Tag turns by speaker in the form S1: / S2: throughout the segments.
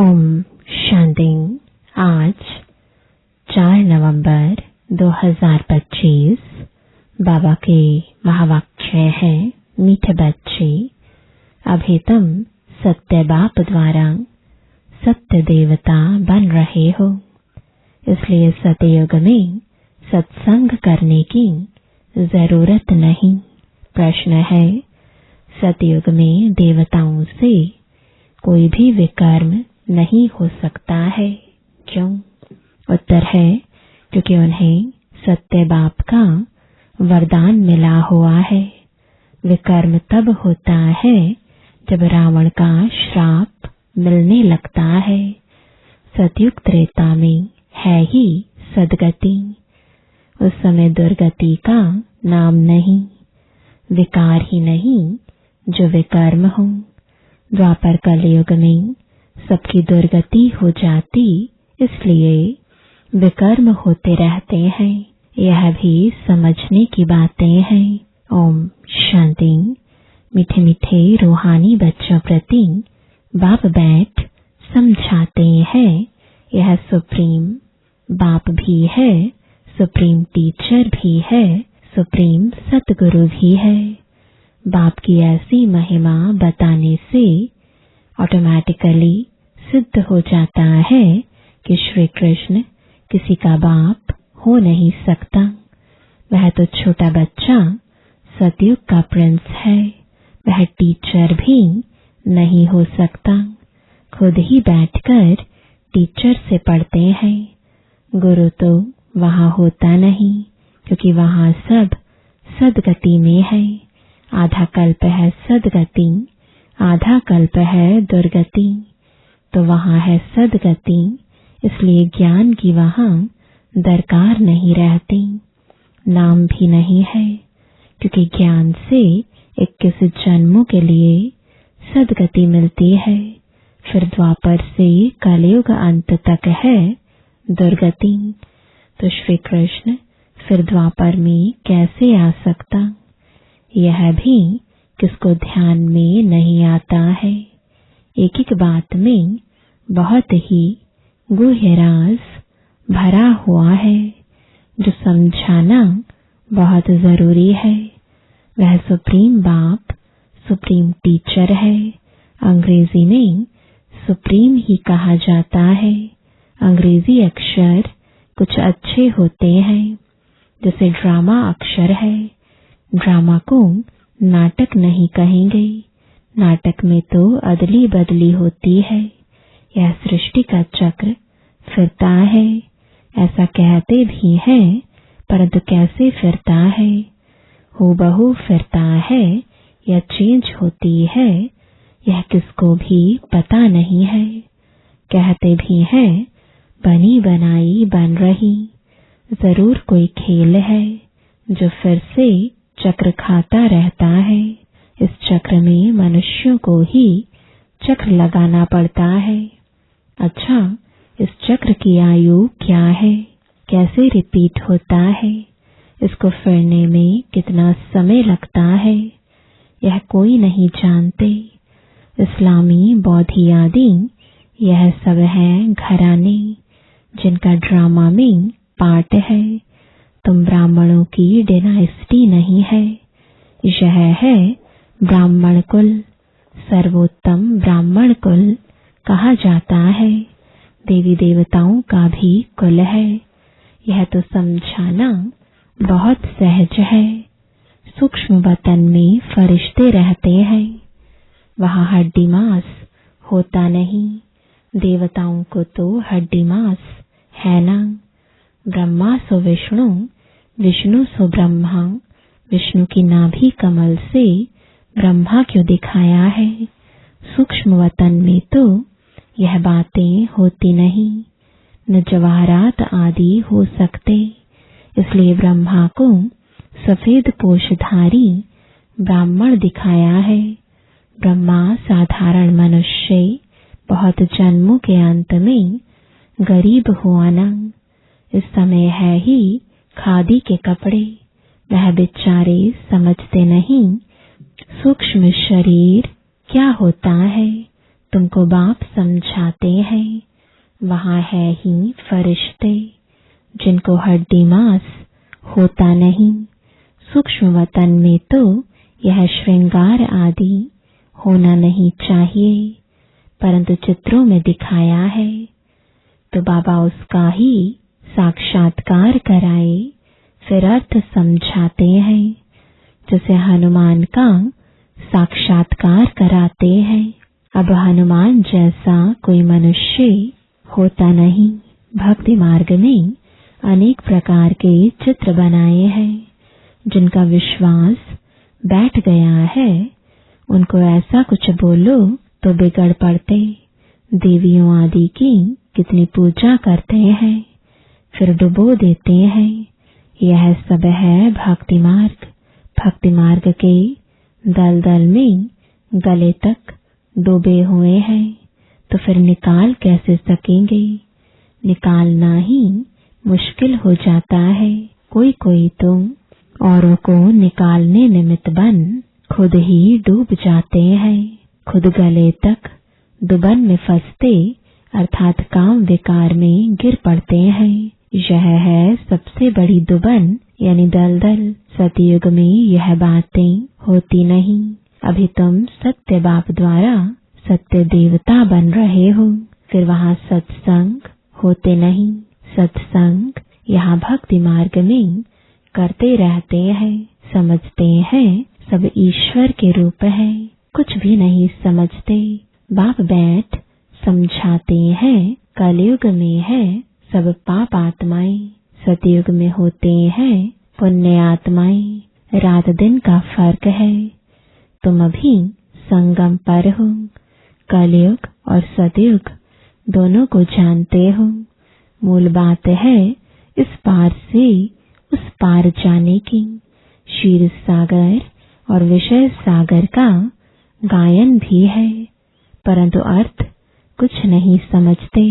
S1: ओम शांति। आज 4 नवंबर 2025 बाबा के महावाक्य है, मीठे बच्चे, अभी तुम सत्य बाप द्वारा सत्य देवता बन रहे हो, इसलिए सतयुग में सत्संग करने की जरूरत नहीं। प्रश्न है, सतयुग में देवताओं से कोई भी विकर्म नहीं हो सकता है, क्यों? उत्तर है, क्योंकि उन्हें सत्य बाप का वरदान मिला हुआ है। विकर्म तब होता है जब रावण का श्राप मिलने लगता है। सतयुग त्रेता में है ही सदगति, उस समय दुर्गति का नाम नहीं, विकार ही नहीं जो विकर्म हो। द्वापर कलयुग में सबकी दुर्गति हो जाती, इसलिए विकर्म होते रहते हैं। यह भी समझने की बातें हैं। ओम शांति। मीठे मीठे रूहानी बच्चों प्रति बाप बैठ समझाते हैं, यह सुप्रीम बाप भी है, सुप्रीम टीचर भी है, सुप्रीम सतगुरु भी है। बाप की ऐसी महिमा बताने से ऑटोमेटिकली सिद्ध हो जाता है कि श्री कृष्ण किसी का बाप हो नहीं सकता। वह तो छोटा बच्चा सतयुग का प्रिंस है, वह टीचर भी नहीं हो सकता। खुद ही बैठकर टीचर से पढ़ते हैं। गुरु तो वहां होता नहीं, क्योंकि वहां सब सदगति में है। आधा कल्प है सदगति, आधा कल्प है दुर्गति, तो वहां है सदगति, इसलिए ज्ञान की वहां दरकार नहीं रहती, नाम भी नहीं है, क्योंकि ज्ञान से 21 जन्मों के लिए सदगति मिलती है। फिर द्वापर से कलयुग अंत तक है दुर्गति। तो श्री कृष्ण फिर द्वापर में कैसे आ सकता, यह भी किसको ध्यान में नहीं आता है। एक एक बात में बहुत ही गुह्य राज भरा हुआ है, जो समझाना बहुत जरूरी है। वह सुप्रीम बाप, सुप्रीम टीचर है। अंग्रेजी में सुप्रीम ही कहा जाता है। अंग्रेजी अक्षर कुछ अच्छे होते हैं, जैसे ड्रामा अक्षर है। ड्रामा को नाटक नहीं कहेंगे, नाटक में तो अदली बदली होती है। यह सृष्टि का चक्र फिरता है, ऐसा कहते भी हैं, परंतु कैसे फिरता है? हूबहू फिरता है या चेंज होती है, यह किसको भी पता नहीं है। कहते भी हैं, बनी बनाई बन रही, जरूर कोई खेल है जो फिर से चक्र खाता रहता है। इस चक्र में मनुष्यों को ही चक्र लगाना पड़ता है। अच्छा, इस चक्र की आयु क्या है, कैसे रिपीट होता है, इसको फिरने में कितना समय लगता है, यह कोई नहीं जानते। इस्लामी, बौद्धी आदि यह सब हैं घराने, जिनका ड्रामा में पार्ट है। तुम ब्राह्मणों की डायनेस्टी नहीं है, यह है ब्राह्मण कुल। सर्वोत्तम ब्राह्मण कुल कहा जाता है। देवी देवताओं का भी कुल है। यह तो समझाना बहुत सहज है। सूक्ष्म वतन में फरिश्ते रहते हैं, वहां हड्डी मांस होता नहीं। देवताओं को तो हड्डी मांस है ना। ब्रह्मा सो विष्णु, विष्णु सो ब्रह्मा। विष्णु की नाभि कमल से ब्रह्मा क्यों दिखाया है? सूक्ष्म वतन में तो यह बातें होती नहीं, न जवाहरात आदि हो सकते। इसलिए ब्रह्मा को सफेद पोषधारी ब्राह्मण दिखाया है। ब्रह्मा साधारण मनुष्य बहुत जन्मों के अंत में गरीब हुआ ना। इस समय है ही खादी के कपड़े, वह बेचारे समझते नहीं सूक्ष्म शरीर क्या होता है, तुमको बाप समझाते हैं, वहां है ही फरिश्ते जिनको हड्डी मांस होता नहीं। सूक्ष्म वतन में तो यह श्रृंगार आदि होना नहीं चाहिए, परंतु चित्रों में दिखाया है तो बाबा उसका ही साक्षात्कार कराए, फिर अर्थ समझाते हैं, जैसे हनुमान का साक्षात्कार कराते हैं। अब हनुमान जैसा कोई मनुष्य होता नहीं। भक्ति मार्ग में अनेक प्रकार के चित्र बनाए हैं। जिनका विश्वास बैठ गया है उनको ऐसा कुछ बोलो तो बिगड़ पड़ते। देवियों आदि की कितनी पूजा करते हैं, फिर डुबो देते हैं। यह सब है भक्ति मार्ग। भक्ति मार्ग के दलदल में गले तक डूबे हुए हैं, तो फिर निकाल कैसे सकेंगे? निकालना ही मुश्किल हो जाता है। कोई कोई तो औरों को निकालने निमित्त बन खुद ही डूब जाते हैं। खुद गले तक दुबन में फंसते अर्थात काम विकार में गिर पड़ते हैं। यह है सबसे बड़ी दुबन यानी दलदल। सतयुग में यह बातें होती नहीं। अभी तुम सत्य बाप द्वारा सत्य देवता बन रहे हो, फिर वहां सत्संग होते नहीं। सत्संग यहाँ भक्ति मार्ग में करते रहते हैं। समझते हैं सब ईश्वर के रूप है, कुछ भी नहीं समझते। बाप बैठ समझाते हैं कलयुग में है सब पाप आत्माएं, सतयुग में होते हैं पुण्य आत्माएं। रात दिन का फर्क है। तुम अभी संगम पर हो। कलयुग और सतयुग दोनों को जानते हो। मूल बात है इस पार से उस पार जाने की। क्षीर सागर और विषय सागर का गायन भी है, परंतु अर्थ कुछ नहीं समझते।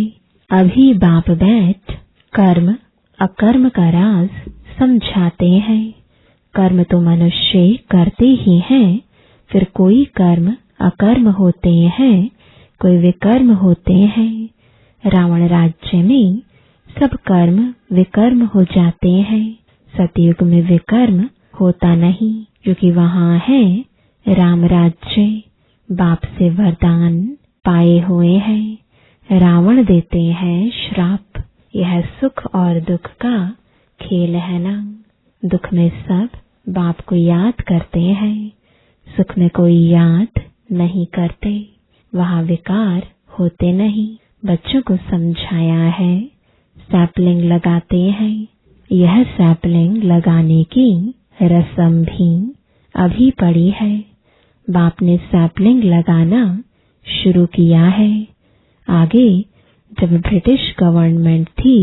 S1: अभी बाप बैठ कर्म अकर्म का राज समझाते हैं। कर्म तो मनुष्य करते ही हैं, फिर कोई कर्म अकर्म होते हैं, कोई विकर्म होते हैं। रावण राज्य में सब कर्म विकर्म हो जाते हैं। सतयुग में विकर्म होता नहीं, क्योंकि वहां है राम राज्य। बाप से वरदान पाए हुए हैं। रावण देते हैं श्राप। यह सुख और दुख का खेल है ना। दुख में सब बाप को याद करते हैं, सुख में कोई याद नहीं करते। वहां विकार होते नहीं। बच्चों को समझाया है सैपलिंग लगाते हैं। यह सैपलिंग लगाने की रस्म भी अभी पड़ी है। बाप ने सैपलिंग लगाना शुरू किया है। आगे जब ब्रिटिश गवर्नमेंट थी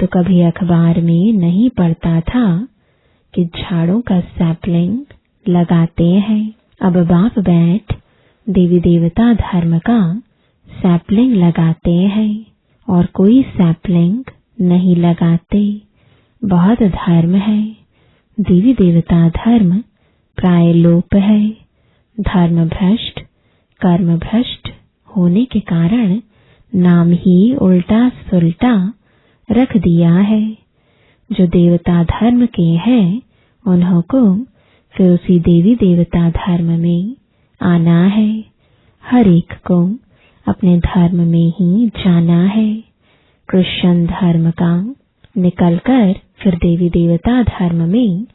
S1: तो कभी अखबार में नहीं पढ़ता था कि झाड़ों का सैपलिंग लगाते हैं। अब बाप बैठ देवी देवता धर्म का सैपलिंग लगाते हैं और कोई सैपलिंग नहीं लगाते। बहुत धर्म है। देवी देवता धर्म प्राय लोप है। धर्म भ्रष्ट कर्म भ्रष्ट होने के कारण नाम ही उल्टा सुल्टा रख दिया है। जो देवता धर्म के हैं उन्हों को फिर उसी देवी देवता धर्म में आना है। हर एक को अपने धर्म में ही जाना है। क्रिश्चियन धर्म का निकलकर फिर देवी देवता धर्म में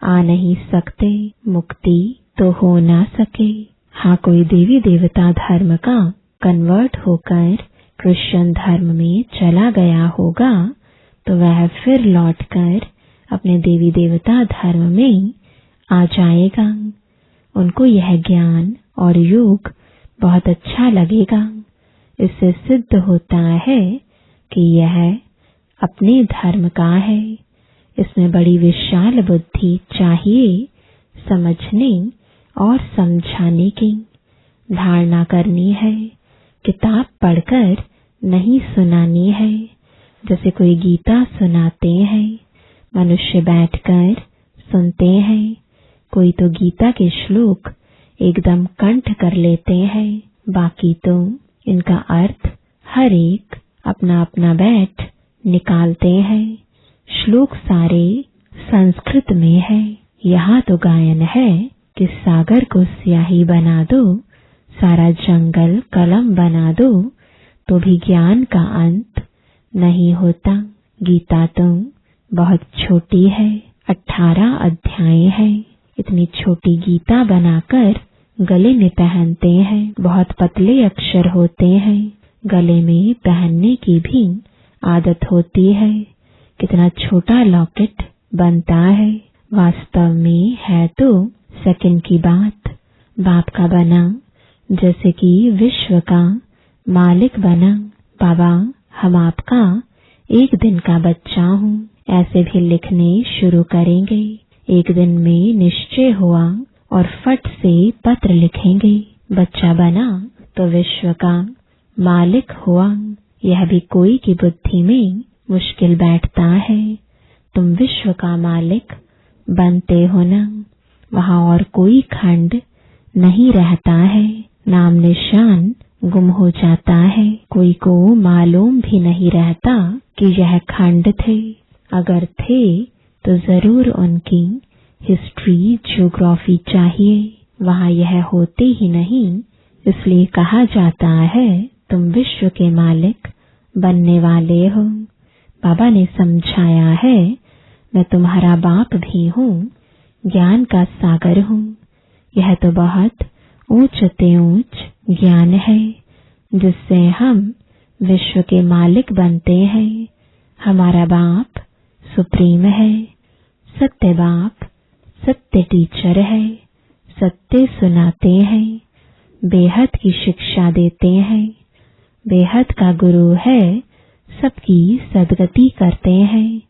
S1: आ नहीं सकते। मुक्ति तो हो ना सके। हाँ, कोई देवी देवता धर्म का कन्वर्ट होकर क्रिश्चियन धर्म में चला गया होगा तो वह फिर लौटकर अपने देवी देवता धर्म में आ जाएगा। उनको यह ज्ञान और योग बहुत अच्छा लगेगा। इससे सिद्ध होता है कि यह अपने धर्म का है। इसमें बड़ी विशाल बुद्धि चाहिए समझने और समझाने की। धारणा करनी है, किताब पढ़कर नहीं सुनानी है। जैसे कोई गीता सुनाते हैं, मनुष्य बैठकर सुनते हैं। कोई तो गीता के श्लोक एकदम कंठ कर लेते हैं, बाकी तो इनका अर्थ हर एक अपना अपना बैठ निकालते हैं। श्लोक सारे संस्कृत में है। यहाँ तो गायन है कि सागर को स्याही बना दो, सारा जंगल कलम बना दो, तो भी ज्ञान का अंत नहीं होता। गीता तो बहुत छोटी है, 18 अध्याय है। इतनी छोटी गीता बनाकर गले में पहनते हैं। बहुत पतले अक्षर होते हैं, गले में पहनने की भी आदत होती है। कितना छोटा लॉकेट बनता है। वास्तव में है तो सेकंड की बात। बाप का बना, जैसे कि विश्व का मालिक बना। बाबा, हम आपका एक दिन का बच्चा हूँ, ऐसे भी लिखने शुरू करेंगे। एक दिन में निश्चय हुआ और फट से पत्र लिखेंगे। बच्चा बना तो विश्व का मालिक हुआ। यह भी कोई की बुद्धि में मुश्किल बैठता है। तुम विश्व का मालिक बनते हो ना, वहाँ और कोई खंड नहीं रहता है। नाम निशान गुम हो जाता है। कोई को मालूम भी नहीं रहता कि यह खंड थे। अगर थे तो जरूर उनकी हिस्ट्री ज्योग्राफी चाहिए। वहाँ यह होते ही नहीं, इसलिए कहा जाता है तुम विश्व के मालिक बनने वाले हो। बाबा ने समझाया है, मैं तुम्हारा बाप भी हूँ, ज्ञान का सागर हूँ। यह तो बहुत ऊंच ते ऊंच ज्ञान है, जिससे हम विश्व के मालिक बनते हैं। हमारा बाप सुप्रीम है, सत्य बाप, सत्य टीचर है, सत्य सुनाते हैं, बेहद की शिक्षा देते हैं। बेहद का गुरु है, सबकी सदगति करते हैं।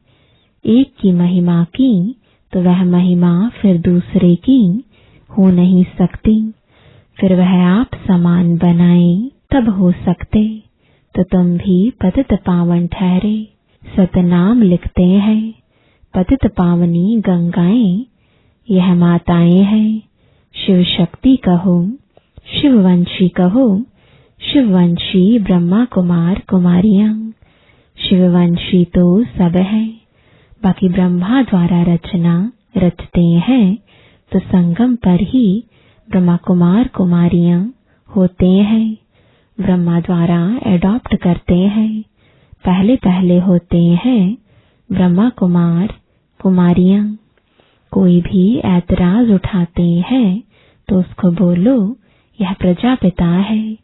S1: एक की महिमा की तो वह महिमा फिर दूसरे की हो नहीं सकती। फिर वह आप समान बनाए तब हो सकते। तो तुम भी पतित पावन ठहरे। सतनाम लिखते हैं। पतित पावनी गंगाएं यह माताएं हैं। शिव शक्ति कहो, शिववंशी कहो, शिववंशी ब्रह्मा कुमार कुमारियां। शिववंशी तो सब है, बाकी ब्रह्मा द्वारा रचना रचते हैं, तो संगम पर ही ब्रह्मा कुमार कुमारियां होते हैं। ब्रह्मा द्वारा एडॉप्ट करते हैं। पहले पहले होते हैं ब्रह्मा कुमार कुमारियां। कोई भी ऐतराज उठाते हैं तो उसको बोलो यह प्रजापिता है,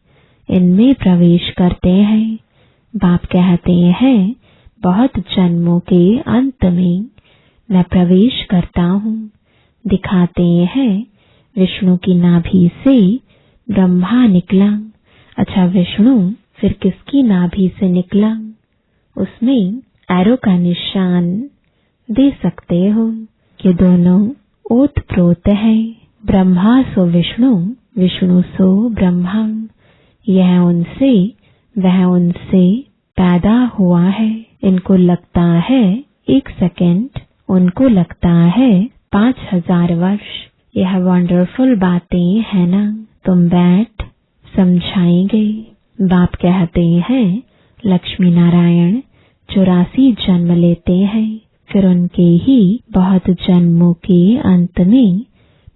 S1: इनमें प्रवेश करते हैं। बाप कहते हैं बहुत जन्मों के अंत में मैं प्रवेश करता हूँ। दिखाते हैं विष्णु की नाभि से ब्रह्मा निकला। अच्छा, विष्णु फिर किसकी नाभि से निकला? उसमें एरो का निशान दे सकते हो कि दोनों ओत प्रोत है। ब्रह्मा सो विष्णु, विष्णु सो ब्रह्मा। यह उनसे वह उनसे पैदा हुआ है। इनको लगता है 1 सेकंड, उनको लगता है 5000 वर्ष। यह वंडरफुल बातें है ना। तुम बैठ समझाएंगे। बाप कहते हैं लक्ष्मी नारायण 84 जन्म लेते हैं, फिर उनके ही बहुत जन्मों के अंत में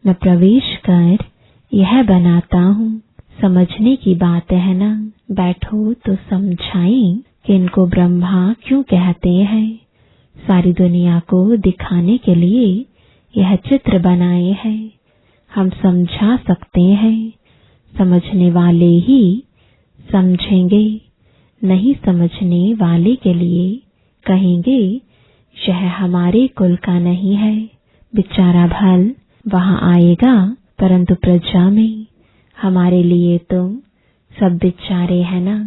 S1: मैं प्रवेश कर यह बनाता हूँ। समझने की बात है ना। बैठो तो समझाएं कि इनको ब्रह्मा क्यों कहते हैं। सारी दुनिया को दिखाने के लिए यह चित्र बनाए हैं। हम समझा सकते हैं। समझने वाले ही समझेंगे, नहीं समझने वाले के लिए कहेंगे यह हमारे कुल का नहीं है। बेचारा भल वहाँ आएगा, परंतु प्रजा में हमारे लिए तो सब बेचारे हैं ना।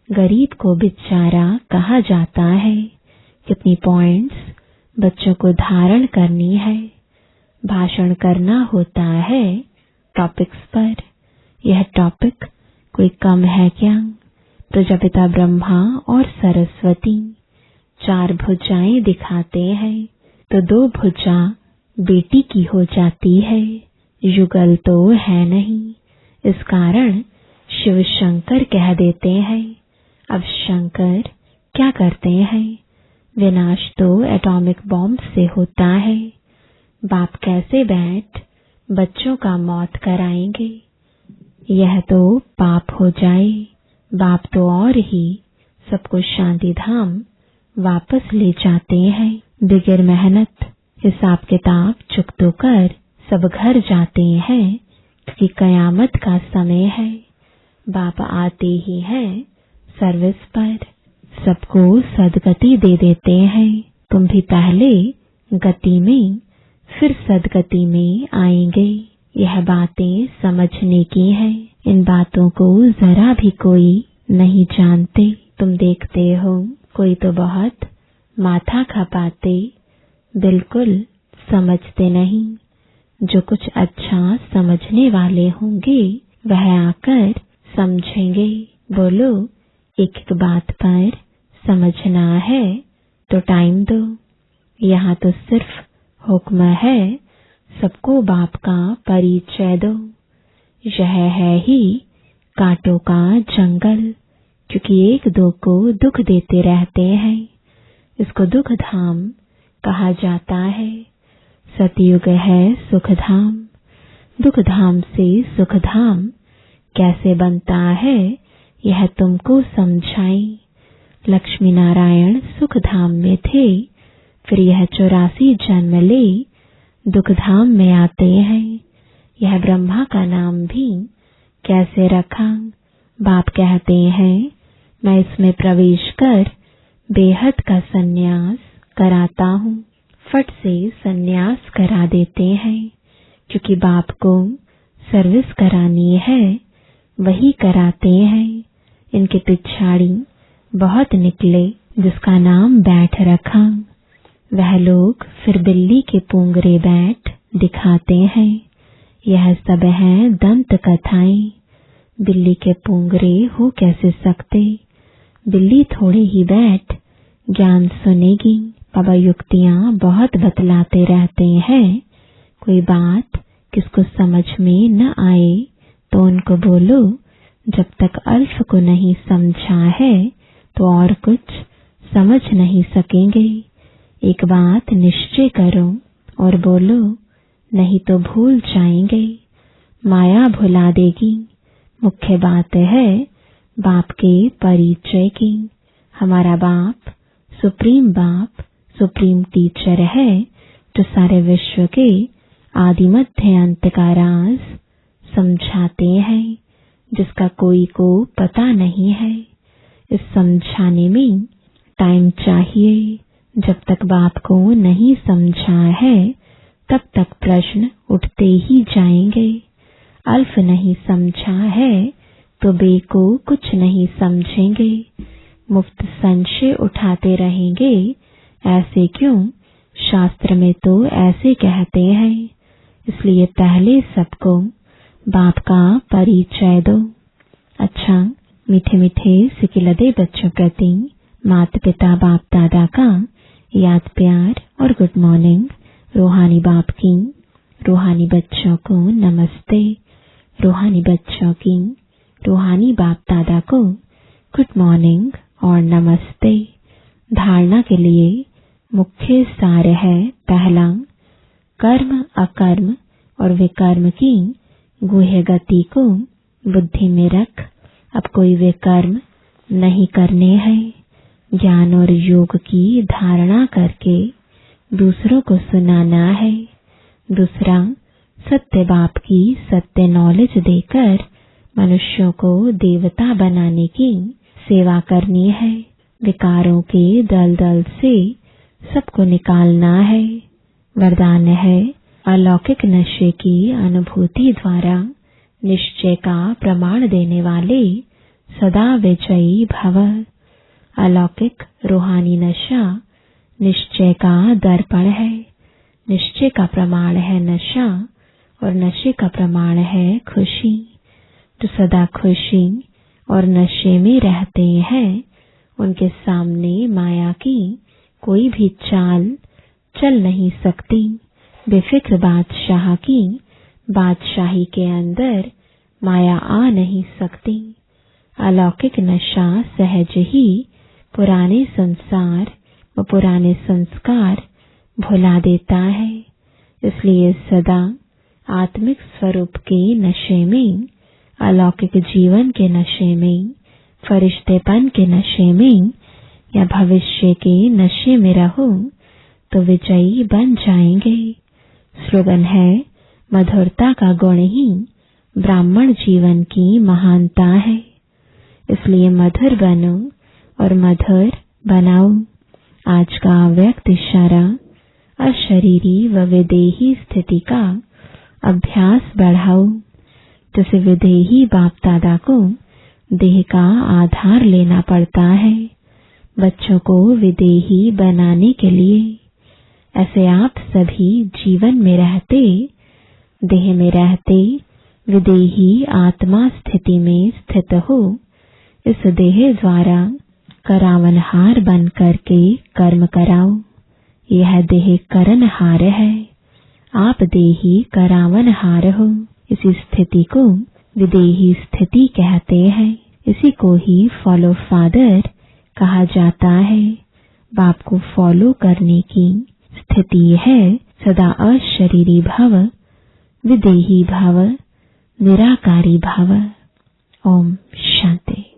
S1: गरीब को बेचारा कहा जाता है। कितनी पॉइंट्स बच्चों को धारण करनी है, भाषण करना होता है टॉपिक्स पर। यह टॉपिक कोई कम है क्या? प्रजापिता ब्रह्मा और सरस्वती 4 भुजाएं दिखाते हैं, तो 2 भुजा बेटी की हो जाती है। युगल तो है नहीं। इस कारण शिव शंकर कह देते हैं। अब शंकर क्या करते हैं? विनाश तो एटॉमिक बॉम्ब से होता है। बाप कैसे बैठ बच्चों का मौत कराएंगे? यह तो पाप हो जाए। बाप तो और ही सबको शांति धाम वापस ले जाते हैं। बगैर मेहनत हिसाब किताब चुकतो कर सब घर जाते हैं, क्योंकि कयामत का समय है। बाप आते ही हैं सर्विस पर, सबको सदगति दे देते हैं। तुम भी पहले गति में फिर सदगति में आएंगे। यह बातें समझने की हैं। इन बातों को जरा भी कोई नहीं जानते। तुम देखते हो कोई तो बहुत माथा खपाते, बिल्कुल समझते नहीं। जो कुछ अच्छा समझने वाले होंगे वह आकर समझेंगे। बोलो, एक एक बात पर समझना है तो टाइम दो। यहाँ तो सिर्फ हुक्म है, सबको बाप का परिचय दो। यह है ही कांटों का जंगल, क्योंकि एक दो को दुख देते रहते हैं। इसको दुख धाम कहा जाता है। सतयुग है सुख धाम। दुख धाम से सुख धाम कैसे बनता है यह तुमको समझाएं। लक्ष्मी नारायण सुख धाम में थे, फिर यह 84 जन्म ले दुख धाम में आते हैं। यह ब्रह्मा का नाम भी कैसे रखा? बाप कहते हैं मैं इसमें प्रवेश कर बेहद का सन्यास कराता हूँ। फट से सन्यास करा देते हैं, क्योंकि बाप को सर्विस करानी है, वही कराते हैं। इनके पिछाड़ी बहुत निकले जिसका नाम बैठ रखा। वह लोग फिर बिल्ली के पुंगरे बैठ दिखाते हैं। यह सब है दंत कथाएं। बिल्ली के पुंगरे हो कैसे सकते? बिल्ली थोड़े ही बैठ ज्ञान सुनेगी। बाबा युक्तियां बहुत बतलाते रहते हैं। कोई बात किसको समझ में न आए तो उनको बोलो, जब तक अल्फ को नहीं समझा है तो और कुछ समझ नहीं सकेंगे। एक बात निश्चय करो और बोलो, नहीं तो भूल जाएंगे। माया भुला देगी। मुख्य बात है बाप के परिचय की। हमारा बाप सुप्रीम टीचर है, जो सारे विश्व के आदि मध्य अंत का राज समझाते हैं, जिसका कोई को पता नहीं है। इस समझाने में टाइम चाहिए। जब तक बाप को नहीं समझा है तब तक प्रश्न उठते ही जाएंगे। अल्फ नहीं समझा है तो बे को कुछ नहीं समझेंगे। मुफ्त संशय उठाते रहेंगे। ऐसे क्यों? शास्त्र में तो ऐसे कहते हैं। इसलिए पहले सबको बाप का परिचय दो। अच्छा, मीठे मीठे सिकिलदे बच्चों प्रति माता पिता बाप दादा का याद प्यार और गुड मॉर्निंग। रूहानी बाप की रूहानी बच्चों को नमस्ते। रूहानी बच्चों की रूहानी बाप दादा को गुड मॉर्निंग और नमस्ते। धारणा के लिए मुख्य सार है, पहला, कर्म अकर्म और विकर्म की गुह्य गति को बुद्धि में रख। अब कोई विकर्म नहीं करने हैं। ज्ञान और योग की धारणा करके दूसरों को सुनाना है। दूसरा, सत्य बाप की सत्य नॉलेज देकर मनुष्यों को देवता बनाने की सेवा करनी है। विकारों के दलदल से सबको निकालना है। वरदान है, अलौकिक नशे की अनुभूति द्वारा निश्चय का प्रमाण देने वाले सदा विजयी भव। अलौकिक रूहानी नशा निश्चय का दर्पण है। निश्चय का प्रमाण है नशा और नशे का प्रमाण है खुशी। जो सदा खुशी और नशे में रहते हैं, उनके सामने माया की कोई भी चाल चल नहीं सकती। बेफिक्र बादशाह की बादशाही के अंदर माया आ नहीं सकती। अलौकिक नशा सहज ही पुराने संसार व पुराने संस्कार भुला देता है। इसलिए सदा आत्मिक स्वरूप के नशे में, अलौकिक जीवन के नशे में, फरिश्तेपन के नशे में या भविष्य के नशे में रहो तो विजयी बन जाएंगे। स्लोगन है, मधुरता का गुण ही ब्राह्मण जीवन की महानता है। इसलिए मधुर बनो और मधुर बनाओ। आज का व्यक्त इशारा अशरीरी व विदेही स्थिति का अभ्यास बढ़ाओ। जैसे विदेही बाप दादा को देह का आधार लेना पड़ता है बच्चों को विदेही बनाने के लिए, ऐसे आप सभी जीवन में रहते, देह में रहते विदेही आत्मा स्थिति में स्थित हो। इस देह द्वारा करावनहार बन करके कर्म कराओ। यह देह करनहार है, आप देही करावनहार हो। इसी स्थिति को विदेही स्थिति कहते हैं। इसी को ही फॉलो फादर कहा जाता है। बाप को फॉलो करने की स्थिति है सदा अशरीरी भव, विदेही भव, निराकारी भव। ओम शांति।